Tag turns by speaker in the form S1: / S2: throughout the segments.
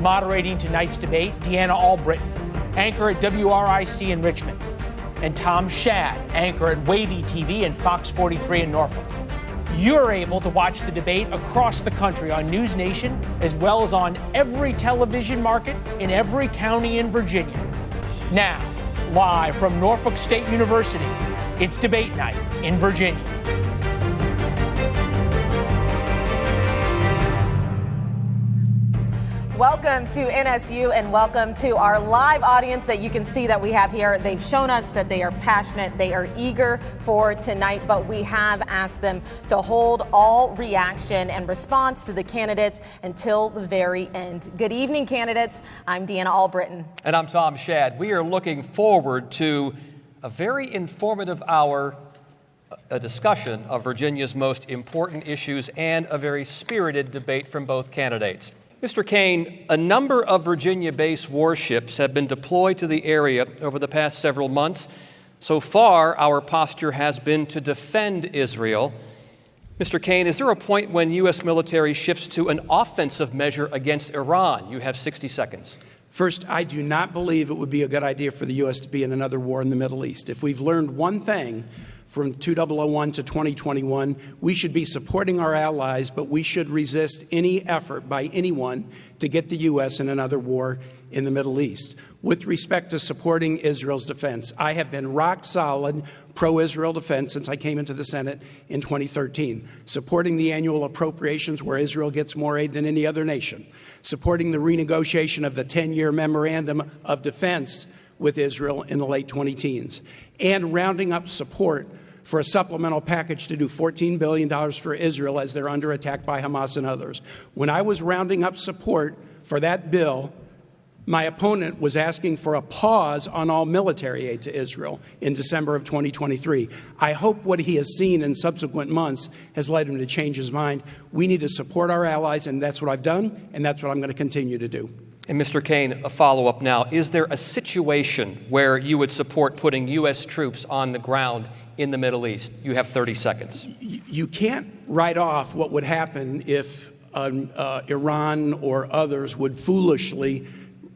S1: Moderating tonight's debate, Deanna Albritton, anchor at WRIC in Richmond, and Tom Shad, anchor at Wavy TV and Fox 43 in Norfolk. You're able to watch the debate across the country on News Nation, as well as on every television market in every county in Virginia. Now, live from Norfolk State University, it's debate night in Virginia.
S2: Welcome to NSU and welcome to our live audience that you can see that we have here. They've shown us that they are passionate, they are eager for tonight, but we have asked them to hold all reaction and response to the candidates until the very end. Good evening, candidates. I'm Deanna Albritton.
S3: And I'm Tom Shad. We are looking forward to a very informative hour, a discussion of Virginia's most important issues, and a very spirited debate from both candidates. Mr. Kane, a number of Virginia-based warships have been deployed to the area over the past several months. So far, our posture has been to defend Israel. Mr. Kane, is there a point when U.S. military shifts to an offensive measure against Iran? You have 60 seconds.
S4: First, I do not believe it would be a good idea for the U.S. to be in another war in the Middle East. If we've learned one thing from 2001 to 2021, we should be supporting our allies, but we should resist any effort by anyone to get the U.S. in another war in the Middle East. With respect to supporting Israel's defense, I have been rock solid pro-Israel defense since I came into the Senate in 2013, supporting the annual appropriations where Israel gets more aid than any other nation, supporting the renegotiation of the 10-year memorandum of defense with Israel in the late 2010s, and rounding up support for a supplemental package to do $14 billion for Israel as they're under attack by Hamas and others. When I was rounding up support for that bill, my opponent was asking for a pause on all military aid to Israel in December of 2023. I hope what he has seen in subsequent months has led him to change his mind. We need to support our allies, and that's what I've done, and that's what I'm going to continue to do.
S3: And Mr. Kane, a follow-up now. Is there a situation where you would support putting U.S. troops on the ground in the Middle East? You have 30 seconds.
S4: You can't write off what would happen if Iran or others would foolishly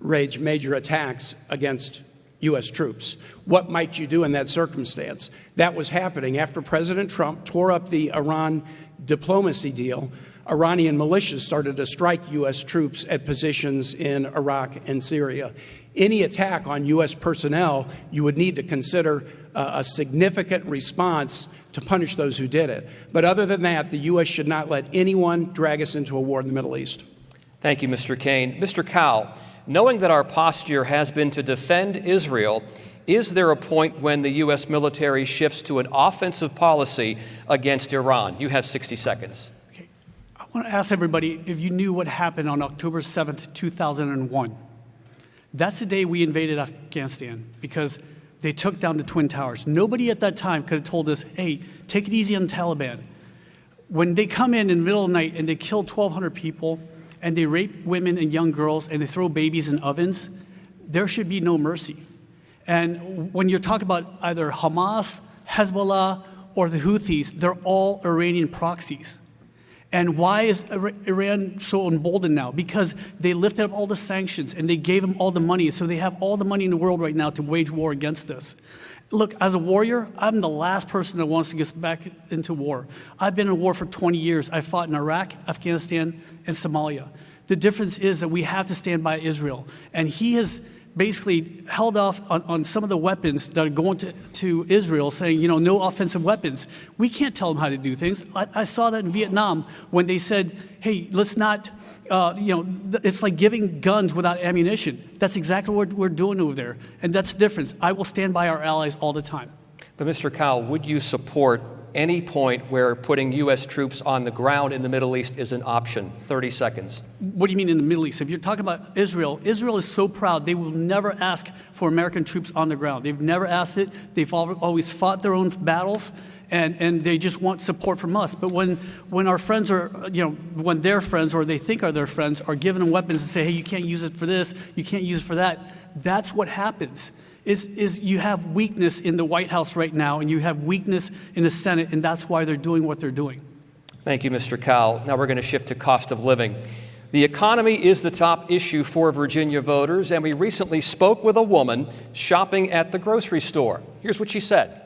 S4: wage major attacks against U.S. troops. What might you do in that circumstance? That was happening after President Trump tore up the Iran diplomacy deal. Iranian militias started to strike U.S. troops at positions in Iraq and Syria. Any attack on U.S. personnel, you would need to consider a significant response to punish those who did it. But other than that, the U.S. should not let anyone drag us into a war in the Middle East.
S3: Thank you, Mr. Kane. Mr. Cowell, knowing that our posture has been to defend Israel, is there a point when the U.S. military shifts to an offensive policy against Iran? You have 60 seconds.
S5: I want to ask everybody if you knew what happened on October 7th, 2001. That's the day we invaded Afghanistan because they took down the Twin Towers. Nobody at that time could have told us, hey, take it easy on the Taliban. When they come in the middle of the night and they kill 1,200 people and they rape women and young girls and they throw babies in ovens, there should be no mercy. And when you're talking about either Hamas, Hezbollah, or the Houthis, they're all Iranian proxies. And why is Iran so emboldened now? Because they lifted up all the sanctions and they gave them all the money. So they have all the money in the world right now to wage war against us. Look, as a warrior, I'm the last person that wants to get back into war. I've been in war for 20 years. I fought in Iraq, Afghanistan, and Somalia. The difference is that we have to stand by Israel. And he has basically held off on some of the weapons that are going to Israel, saying, you know, no offensive weapons. We can't tell them how to do things. I saw that in Vietnam when they said, hey, let's not, it's like giving guns without ammunition. That's exactly what we're doing over there. And that's the difference. I will stand by our allies all the time.
S3: But Mr. Cowell, would you support any point where putting U.S. troops on the ground in the Middle East is an option? 30 seconds.
S5: What do you mean in the Middle East? If you're talking about Israel, Israel is so proud. They will never ask for American troops on the ground. They've never asked it. They've always fought their own battles, and they just want support from us. But when our friends are, when their friends or they think are their friends are giving them weapons and say, hey, you can't use it for this, you can't use it for that, that's what happens. Is you have weakness in the White House right now, and you have weakness in the Senate, and that's why they're doing what they're doing.
S3: Thank you, Mr. Cowell. Now we're going to shift to cost of living. The economy is the top issue for Virginia voters, and we recently spoke with a woman shopping at the grocery store. Here's what she said.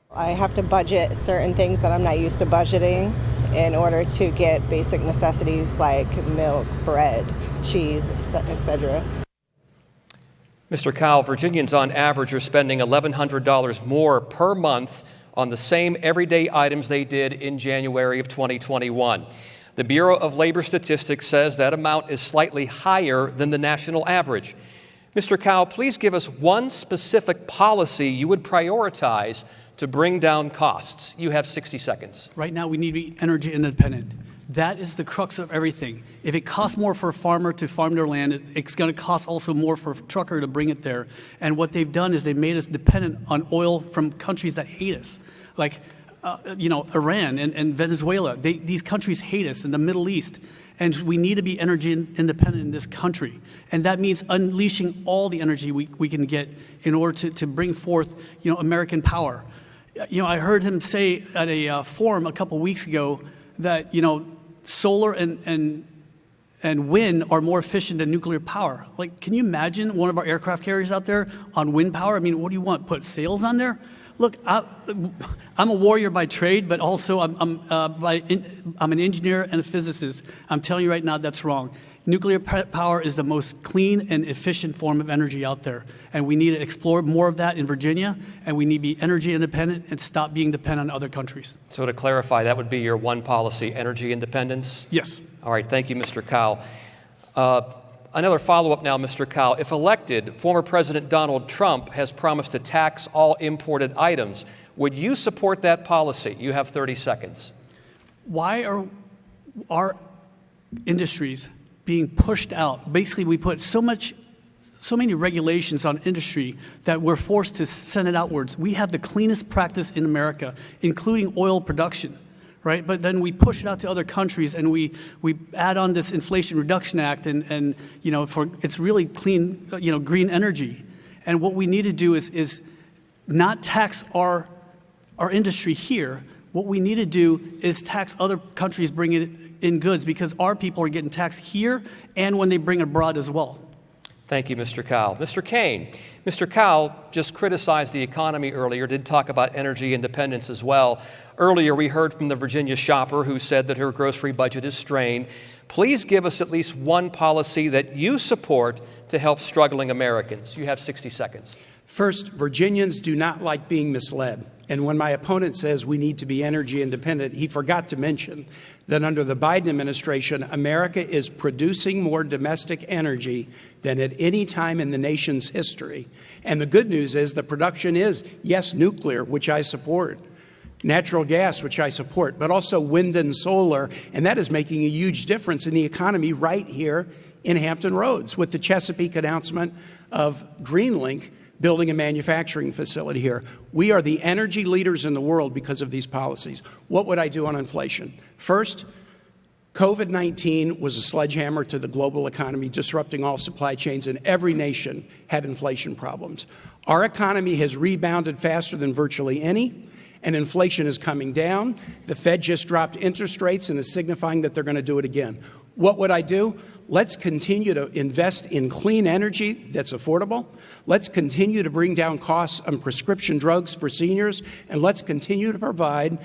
S6: I have to budget certain things that I'm not used to budgeting in order to get basic necessities like milk, bread, cheese, etc.
S3: Mr. Cowell, Virginians on average are spending $1,100 more per month on the same everyday items they did in January of 2021. The Bureau of Labor Statistics says that amount is slightly higher than the national average. Mr. Cowell, please give us one specific policy you would prioritize to bring down costs. You have 60 seconds.
S5: Right now, we need to be energy independent. That is the crux of everything. If it costs more for a farmer to farm their land, it's going to cost also more for a trucker to bring it there. And what they've done is they've made us dependent on oil from countries that hate us, like Iran and Venezuela. These countries hate us, in the Middle East. And we need to be energy independent in this country. And that means unleashing all the energy we can get in order to bring forth, American power. I heard him say at a forum a couple weeks ago that, solar and wind are more efficient than nuclear power. Like, can you imagine one of our aircraft carriers out there on wind power? I mean, what do you want? Put sails on there? Look, I'm a warrior by trade, but also I'm an engineer and a physicist. I'm telling you right now, that's wrong. Nuclear power is the most clean and efficient form of energy out there, and we need to explore more of that in Virginia, and we need to be energy independent and stop being dependent on other countries.
S3: So to clarify, that would be your one policy, energy independence?
S5: Yes.
S3: All right, thank you, Mr. Cowell. Another follow-up now, Mr. Cowell. If elected, former President Donald Trump has promised to tax all imported items. Would you support that policy? You have 30 seconds.
S5: Why are our industries being pushed out? Basically, we put so many regulations on industry that we're forced to send it outwards. We have the cleanest practice in America, including oil production. Right? But then we push it out to other countries, and we add on this Inflation Reduction Act, and it's really clean, green energy. And what we need to do is not tax our industry here. What we need to do is tax other countries bringing in goods, because our people are getting taxed here and when they bring abroad as well.
S3: Thank you, Mr. Cowell. Mr. Kane. Mr. Cowell just criticized the economy earlier, did talk about energy independence as well. Earlier, we heard from the Virginia shopper who said that her grocery budget is strained. Please give us at least one policy that you support to help struggling Americans. You have 60 seconds.
S4: First, Virginians do not like being misled. And when my opponent says we need to be energy independent, he forgot to mention that under the Biden administration, America is producing more domestic energy than at any time in the nation's history. And the good news is the production is, yes, nuclear, which I support, natural gas, which I support, but also wind and solar. And that is making a huge difference in the economy right here in Hampton Roads with the Chesapeake announcement of Greenlink building a manufacturing facility here. We are the energy leaders in the world because of these policies. What would I do on inflation? First, COVID-19 was a sledgehammer to the global economy, disrupting all supply chains, and every nation had inflation problems. Our economy has rebounded faster than virtually any, and inflation is coming down. The Fed just dropped interest rates and is signifying that they're going to do it again. What would I do? Let's continue to invest in clean energy that's affordable. Let's continue to bring down costs on prescription drugs for seniors. And let's continue to provide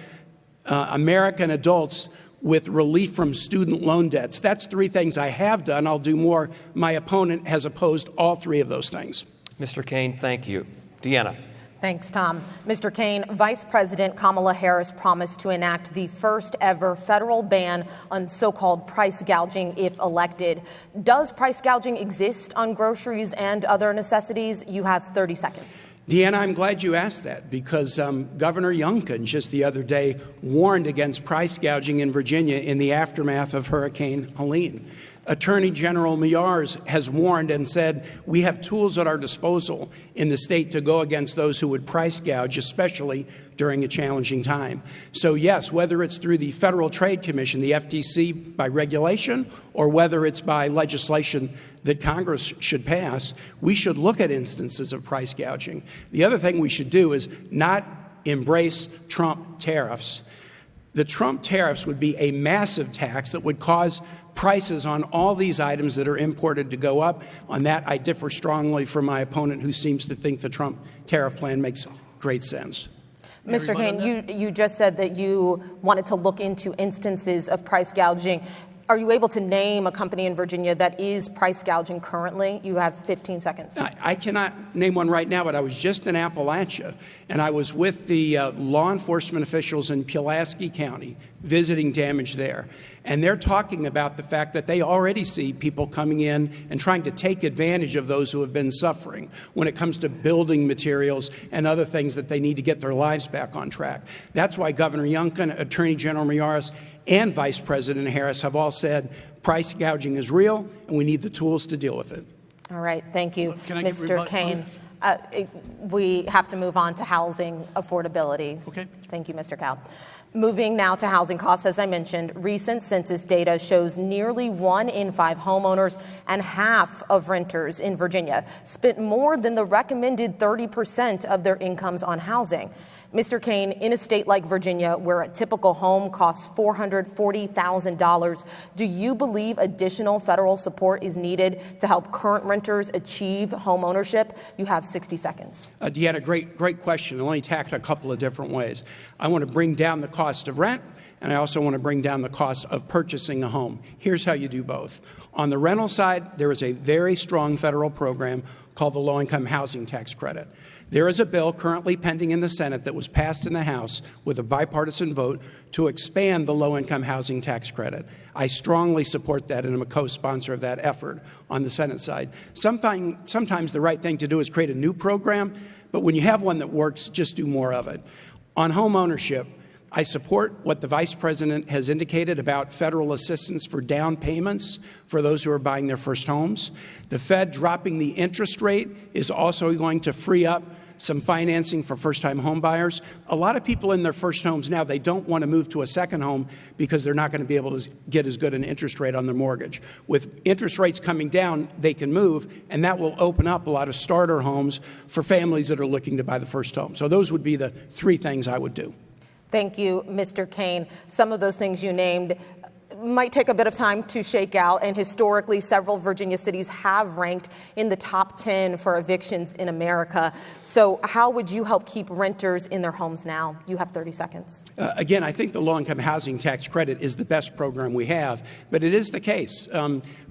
S4: American adults with relief from student loan debts. That's three things I have done. I'll do more. My opponent has opposed all three of those things.
S3: Mr. Kane, thank you. Deanna.
S2: Thanks, Tom. Mr. Kane, Vice President Kamala Harris promised to enact the first ever federal ban on so-called price gouging if elected. Does price gouging exist on groceries and other necessities? You have 30 seconds.
S4: Deanna, I'm glad you asked that because Governor Youngkin just the other day warned against price gouging in Virginia in the aftermath of Hurricane Helene. Attorney General Myers has warned and said we have tools at our disposal in the state to go against those who would price gouge, especially during a challenging time. So yes, whether it's through the Federal Trade Commission, the FTC, by regulation, or whether it's by legislation that Congress should pass, we should look at instances of price gouging. The other thing we should do is not embrace Trump tariffs. The Trump tariffs would be a massive tax that would cause prices on all these items that are imported to go up. On that, I differ strongly from my opponent, who seems to think the Trump tariff plan makes great sense.
S2: Mr. Kane, you just said that you wanted to look into instances of price gouging. Are you able to name a company in Virginia that is price gouging currently? You have 15 seconds.
S4: I cannot name one right now, but I was just in Appalachia, and I was with the law enforcement officials in Pulaski County visiting damage there. And they're talking about the fact that they already see people coming in and trying to take advantage of those who have been suffering when it comes to building materials and other things that they need to get their lives back on track. That's why Governor Youngkin, Attorney General Mayorkas, and Vice President Harris have all said price gouging is real, and we need the tools to deal with it.
S2: All right, thank you,
S5: Mr.
S2: Kane. We have to move on to housing affordability.
S5: Okay.
S2: Thank you, Mr. Cow. Moving now to housing costs, as I mentioned, recent census data shows nearly 1 in 5 homeowners and half of renters in Virginia spent more than the recommended 30% of their incomes on housing. Mr. Kane, in a state like Virginia, where a typical home costs $440,000, do you believe additional federal support is needed to help current renters achieve home ownership? You have 60 seconds.
S4: Deanna, great question. Let me tackle it a couple of different ways. I want to bring down the cost of rent, and I also want to bring down the cost of purchasing a home. Here's how you do both. On the rental side, there is a very strong federal program called the Low-Income Housing Tax Credit. There is a bill currently pending in the Senate that was passed in the House with a bipartisan vote to expand the low-income housing tax credit. I strongly support that, and I'm a co-sponsor of that effort on the Senate side. Sometimes the right thing to do is create a new program, but when you have one that works, just do more of it. On home ownership, I support what the Vice President has indicated about federal assistance for down payments for those who are buying their first homes. The Fed dropping the interest rate is also going to free up some financing for first-time home buyers. A lot of people in their first homes now, they don't want to move to a second home because they're not going to be able to get as good an interest rate on their mortgage. With interest rates coming down, they can move, and that will open up a lot of starter homes for families that are looking to buy the first home. So those would be the 3 things I would do.
S2: Thank you, Mr. Kane. Some of those things you named might take a bit of time to shake out, and historically several Virginia cities have ranked in the top 10 for evictions in America. So how would you help keep renters in their homes now? You have 30 seconds.
S4: Again, I think the low-income housing tax credit is the best program we have, but it is the case.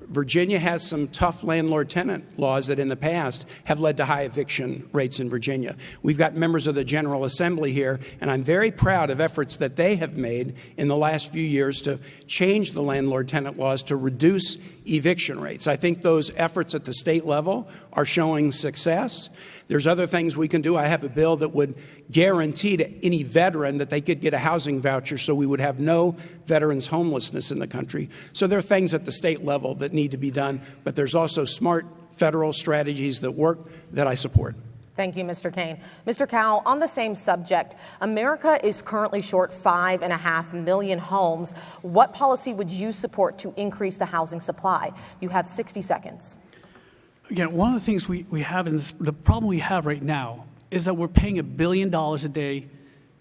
S4: Virginia has some tough landlord-tenant laws that in the past have led to high eviction rates in Virginia. We've got members of the General Assembly here, and I'm very proud of efforts that they have made in the last few years to change the landlord-tenant laws to reduce eviction rates. I think those efforts at the state level are showing success. There's other things we can do. I have a bill that would guarantee to any veteran that they could get a housing voucher so we would have no veterans homelessness in the country. So there are things at the state level that need to be done, but there's also smart federal strategies that work that I support.
S2: Thank you, Mr. Kane. Mr. Cowell, on the same subject, America is currently short 5.5 million homes. What policy would you support to increase the housing supply? You have 60 seconds.
S5: Again, one of the things we have in this, the problem we have right now is that we're paying $1 billion a day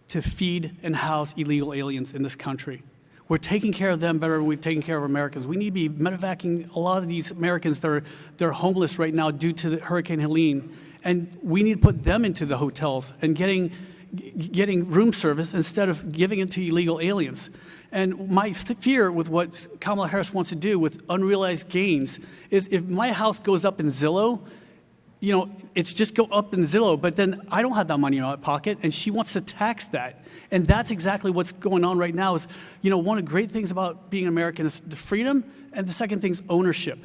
S5: to feed and house illegal aliens in this country. We're taking care of them better than we've taken care of Americans. We need to be medevacing a lot of these Americans that are homeless right now due to Hurricane Helene. And we need to put them into the hotels and getting room service instead of giving it to illegal aliens. And my fear with what Kamala Harris wants to do with unrealized gains is if my house goes up in Zillow, you know, it's just go up in Zillow, but then I don't have that money in my pocket, and she wants to tax that. And that's exactly what's going on right now is, you know, one of the great things about being American is the freedom, and the second thing is ownership.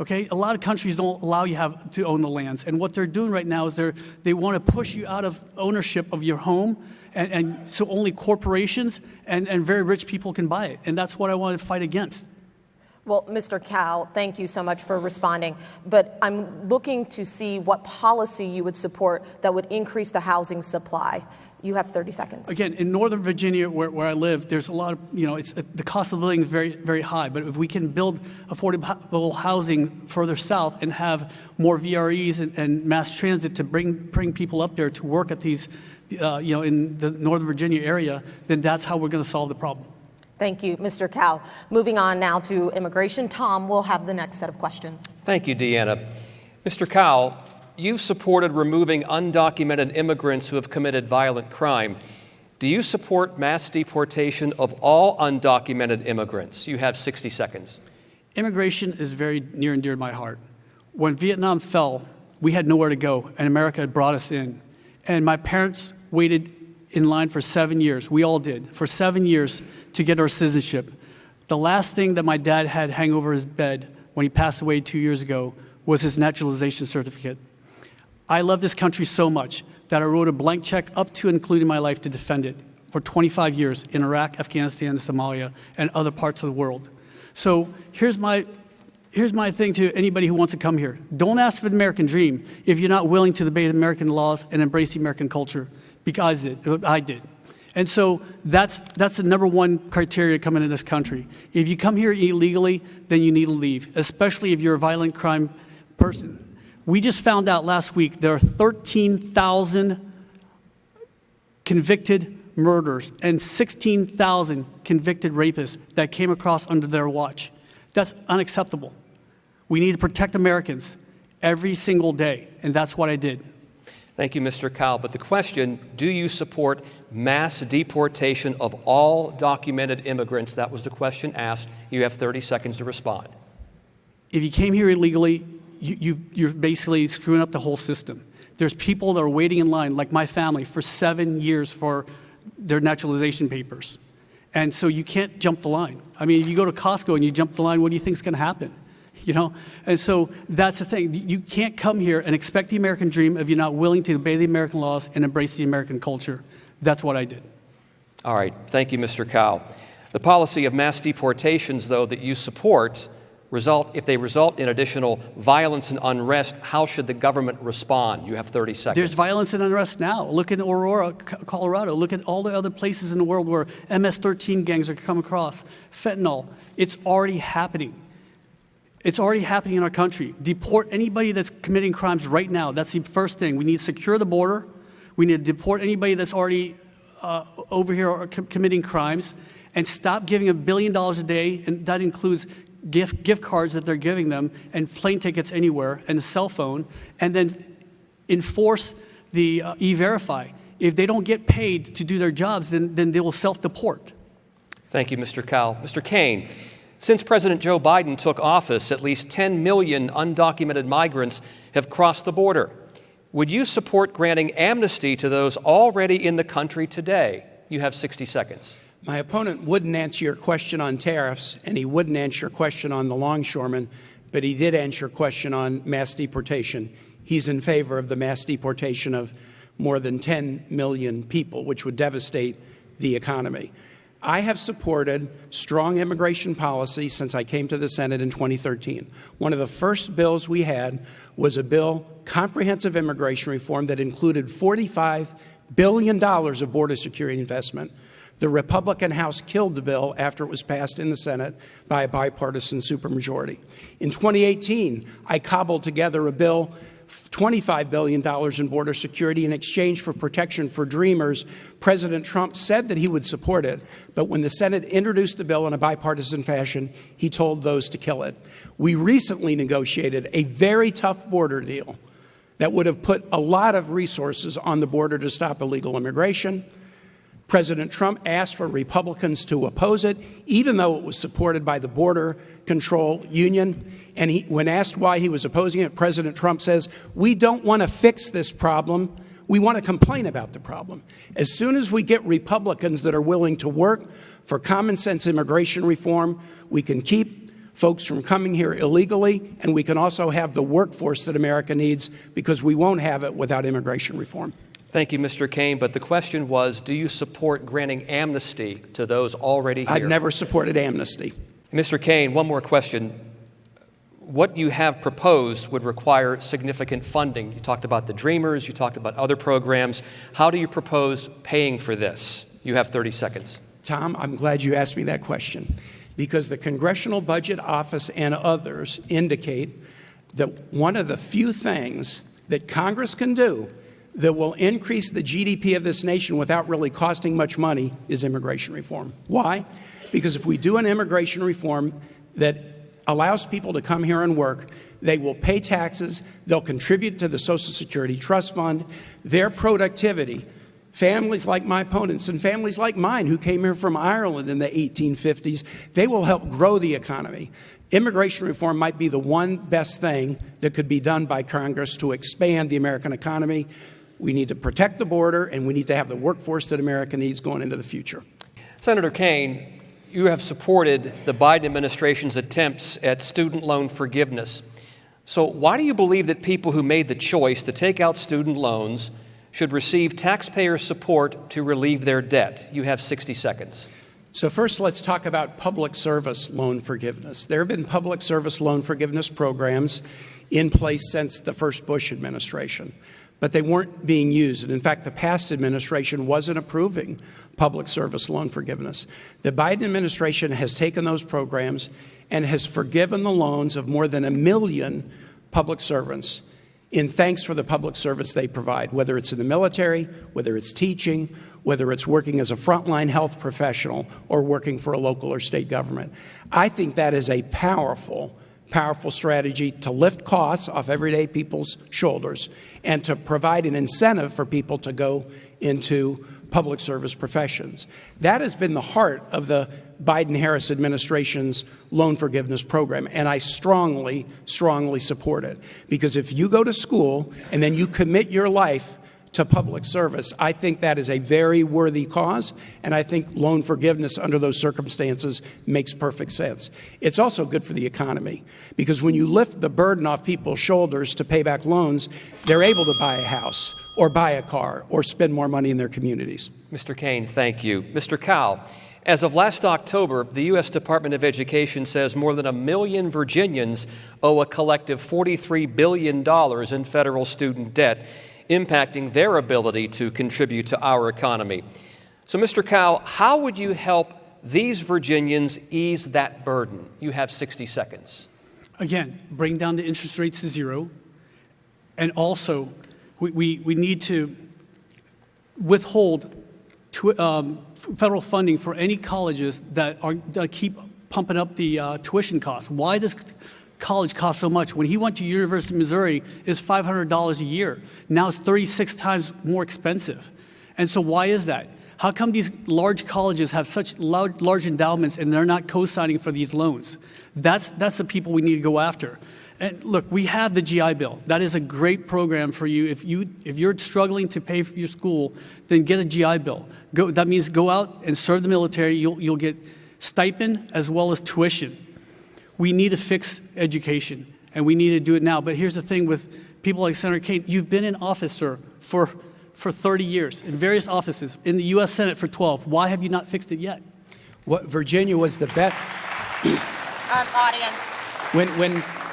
S5: Okay, a lot of countries don't allow you to own the lands, and what they're doing right now is they want to push you out of ownership of your home, and so only corporations and very rich people can buy it, and that's what I want to fight against.
S2: Well, Mr. Cowell, thank you so much for responding, but I'm looking to see what policy you would support that would increase the housing supply. You have 30 seconds. Again,
S5: in Northern Virginia, where I live, there's a lot of, you know, the cost of living is very, very high. But if we can build affordable housing further south and have more VREs and mass transit to bring people up there to work at these in the Northern Virginia area, then that's how we're going to solve the problem.
S2: Thank you, Mr. Cowell. Moving on now to immigration. Tom will have the next set of questions.
S3: Thank you, Deanna. Mr. Cowell, you've supported removing undocumented immigrants who have committed violent crime. Do you support mass deportation of all undocumented immigrants? You have 60 seconds.
S5: Immigration is very near and dear to my heart. When Vietnam fell, we had nowhere to go, and America had brought us in. And my parents waited in line for 7 years. We all did, for 7 years to get our citizenship. The last thing that my dad had hang over his bed when he passed away 2 years ago was his naturalization certificate. I love this country so much that I wrote a blank check up to and including my life to defend it for 25 years in Iraq, Afghanistan, Somalia, and other parts of the world. So here's my thing to anybody who wants to come here. Don't ask for the American dream if you're not willing to obey American laws and embrace the American culture, because I did. And so that's the number one criteria coming in this country. If you come here illegally, then you need to leave, especially if you're a violent crime person. We just found out last week there are 13,000 convicted murderers and 16,000 convicted rapists that came across under their watch. That's unacceptable. We need to protect Americans every single day, and that's what I did.
S3: Thank you, Mr. Cowell. But the question, do you support mass deportation of all documented immigrants? That was the question asked. You have 30 seconds to respond.
S5: If you came here illegally, you're basically screwing up the whole system. There's people that are waiting in line, like my family, for 7 years for their naturalization papers. And so you can't jump the line. I mean, if you go to Costco and you jump the line, what do you think is going to happen? And so that's the thing. You can't come here and expect the American dream if you're not willing to obey the American laws and embrace the American culture. That's what I did.
S3: All right. Thank you, Mr. Cowell. The policy of mass deportations, though, that you support, if they result in additional violence and unrest, how should the government respond? You have 30 seconds.
S5: There's violence and unrest now. Look at Aurora, Colorado. Look at all the other places in the world where MS-13 gangs are coming across. Fentanyl. It's already happening. It's already happening in our country. Deport anybody that's committing crimes right now. That's the first thing. We need to secure the border. We need to deport anybody that's already over here or committing crimes, and stop giving $1 billion a day, and that includes gift cards that they're giving them, and plane tickets anywhere, and a cell phone, and then enforce the E-Verify. If they don't get paid to do their jobs, then they will self-deport.
S3: Thank you, Mr. Cowell. Mr. Kane, since President Joe Biden took office, at least 10 million undocumented migrants have crossed the border. Would you support granting amnesty to those already in the country today? You have 60 seconds.
S4: My opponent wouldn't answer your question on tariffs, and he wouldn't answer your question on the longshoremen, but he did answer your question on mass deportation. He's in favor of the mass deportation of more than 10 million people, which would devastate the economy. I have supported strong immigration policy since I came to the Senate in 2013. One of the first bills we had was a bill, comprehensive immigration reform, that included $45 billion of border security investment. The Republican House killed the bill after it was passed in the Senate by a bipartisan supermajority. In 2018, I cobbled together a bill, $25 billion in border security in exchange for protection for dreamers. President Trump said that he would support it, but when the Senate introduced the bill in a bipartisan fashion, he told those to kill it. We recently negotiated a very tough border deal that would have put a lot of resources on the border to stop illegal immigration. President Trump asked for Republicans to oppose it, even though it was supported by the Border Control Union. And when asked why he was opposing it, President Trump says, "We don't want to fix this problem. We want to complain about the problem." As soon as we get Republicans that are willing to work for common sense immigration reform, we can keep folks from coming here illegally, and we can also have the workforce that America needs, because we won't have it without immigration reform.
S3: Thank you, Mr. Kane. But the question was, do you support granting amnesty to those already here?
S4: I've never supported amnesty.
S3: Mr. Kane, one more question. What you have proposed would require significant funding. You talked about the Dreamers. You talked about other programs. How do you propose paying for this? You have 30 seconds.
S4: Tom, I'm glad you asked me that question, because the Congressional Budget Office and others indicate that one of the few things that Congress can do that will increase the GDP of this nation without really costing much money is immigration reform. Why? Because if we do an immigration reform that allows people to come here and work, they will pay taxes, they'll contribute to the Social Security Trust Fund, their productivity. Families like my opponents and families like mine who came here from Ireland in the 1850s, they will help grow the economy. Immigration reform might be the one best thing that could be done by Congress to expand the American economy. We need to protect the border, and we need to have the workforce that America needs going into the future.
S3: Senator Kaine, you have supported the Biden administration's attempts at student loan forgiveness. So why do you believe that people who made the choice to take out student loans should receive taxpayer support to relieve their debt? You have 60 seconds.
S4: So first, let's talk about public service loan forgiveness. There have been public service loan forgiveness programs in place since the first Bush administration, but they weren't being used. And in fact, the past administration wasn't approving public service loan forgiveness. The Biden administration has taken those programs and has forgiven the loans of more than 1 million public servants in thanks for the public service they provide, whether it's in the military, whether it's teaching, whether it's working as a frontline health professional or working for a local or state government. I think that is a powerful strategy to lift costs off everyday people's shoulders and to provide an incentive for people to go into public service professions. That has been the heart of the Biden-Harris administration's loan forgiveness program, and I strongly, strongly support it. Because if you go to school and then you commit your life to public service, I think that is a very worthy cause, and I think loan forgiveness under those circumstances makes perfect sense. It's also good for the economy, because when you lift the burden off people's shoulders to pay back loans, they're able to buy a house or buy a car or spend more money in their communities.
S3: Mr. Kaine, thank you. Mr. Cowell, as of last October, the U.S. Department of Education says more than 1 million Virginians owe a collective $43 billion in federal student debt, impacting their ability to contribute to our economy. So, Mr. Cowell, how would you help these Virginians ease that burden? You have 60 seconds.
S5: Again, bring down the interest rates to zero. And also, we need to withhold federal funding for any colleges that keep pumping up the tuition costs. Why does college cost so much? When he went to University of Missouri, it's $500 a year. Now it's 36 times more expensive. And so why is that? How come these large colleges have such large endowments and they're not co-signing for these loans? That's the people we need to go after. And look, we have the GI Bill. That is a great program for you. If you're struggling to pay for your school, then get a GI Bill. That means go out and serve the military. You'll get stipend as well as tuition. We need to fix education, and we need to do it now. But here's the thing with people like Senator Kaine. You've been an officer for 30 years in various offices, in the U.S. Senate for 12. Why have you not fixed it yet?
S4: What Virginia was the best.
S2: Audience.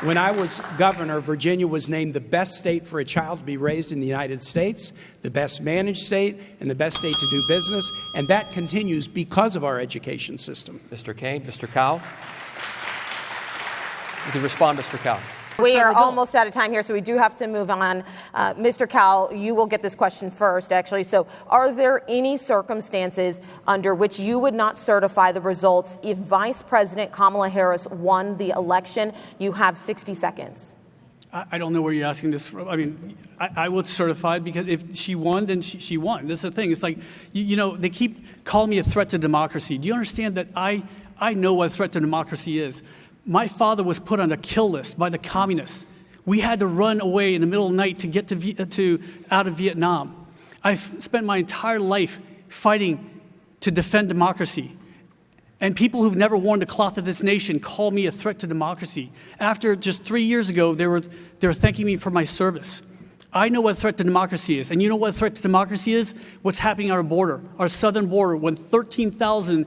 S4: When I was governor, Virginia was named the best state for a child to be raised in the United States, the best managed state, and the best state to do business. And that continues because of our education system.
S3: Mr. Kaine, Mr. Cowell. You can respond, Mr. Cowell.
S2: We are almost out of time here, so we do have to move on. Mr. Cowell, you will get this question first, actually. So are there any circumstances under which you would not certify the results if Vice President Kamala Harris won the election? You have 60 seconds.
S5: I don't know where you're asking this from. I mean, I would certify, because if she won, then she won. That's the thing. It's like, you know, they keep calling me a threat to democracy. Do you understand that I know what a threat to democracy is? My father was put on a kill list by the communists. We had to run away in the middle of the night to get out of Vietnam. I've spent my entire life fighting to defend democracy. And people who've never worn the cloth of this nation call me a threat to democracy. After just 3 years ago, they were thanking me for my service. I know what a threat to democracy is. And you know what a threat to democracy is? What's happening on our border, our southern border, when 13,000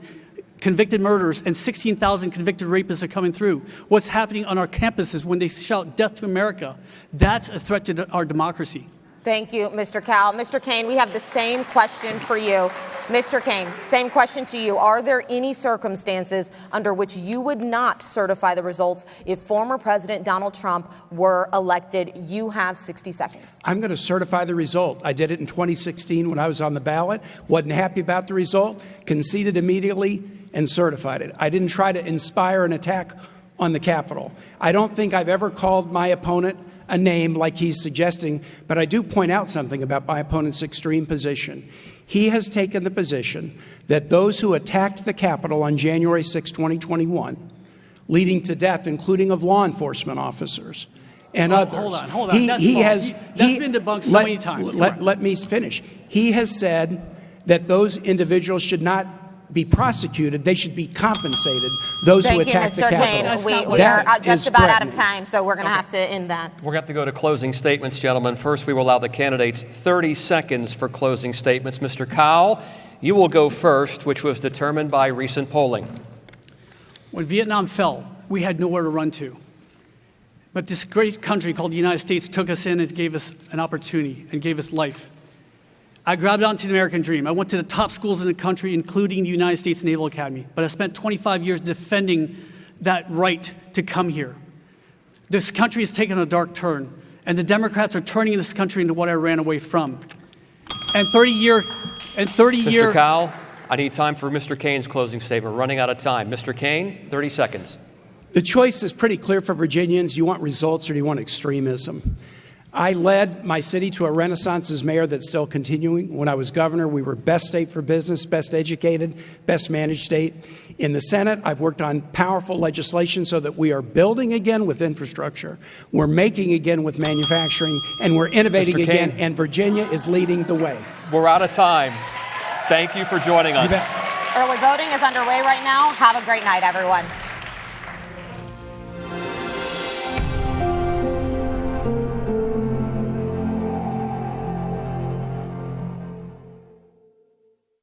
S5: convicted murderers and 16,000 convicted rapists are coming through. What's happening on our campuses when they shout death to America. That's a threat to our democracy.
S2: Thank you, Mr. Cowell. Mr. Kaine, we have the same question for you. Mr. Kane, same question to you. Are there any circumstances under which you would not certify the results if former President Donald Trump were elected? You have 60 seconds.
S4: I'm going to certify the result. I did it in 2016 when I was on the ballot, wasn't happy about the result, conceded immediately, and certified it. I didn't try to inspire an attack on the Capitol. I don't think I've ever called my opponent a name like he's suggesting, but I do point out something about my opponent's extreme position. He has taken the position that those who attacked the Capitol on January 6, 2021, leading to death, including of law enforcement officers and others.
S5: Hold on. That's been debunked so many times.
S4: Let me finish. He has said that those individuals should not be prosecuted. They should be compensated. Those who attacked the Capitol.
S2: Thank you, Mr. Kane. We are just about out of time, so we're going to have to end that.
S3: We're going to have to go to closing statements, gentlemen. First, we will allow the candidates 30 seconds for closing statements. Mr. Cowell, you will go first, which was determined by recent polling.
S5: When Vietnam fell, we had nowhere to run to. But this great country called the United States took us in and gave us an opportunity and gave us life. I grabbed onto the American dream. I went to the top schools in the country, including the United States Naval Academy. But I spent 25 years defending that right to come here. This country has taken a dark turn, and the Democrats are turning this country into what I ran away from. And 30 year.
S3: Mr. Cowell, I need time for Mr. Kane's closing statement. We're running out of time. Mr. Kane, 30 seconds.
S4: The choice is pretty clear for Virginians. Do you want results or do you want extremism? I led my city to a renaissance as mayor that's still continuing. When I was governor, we were best state for business, best educated, best managed state. In the Senate, I've worked on powerful legislation so that we are building again with infrastructure, we're making again with manufacturing, and we're innovating again, and Virginia is leading the way.
S3: We're out of time. Thank you for joining us.
S2: Early voting is underway right now. Have a great night, everyone.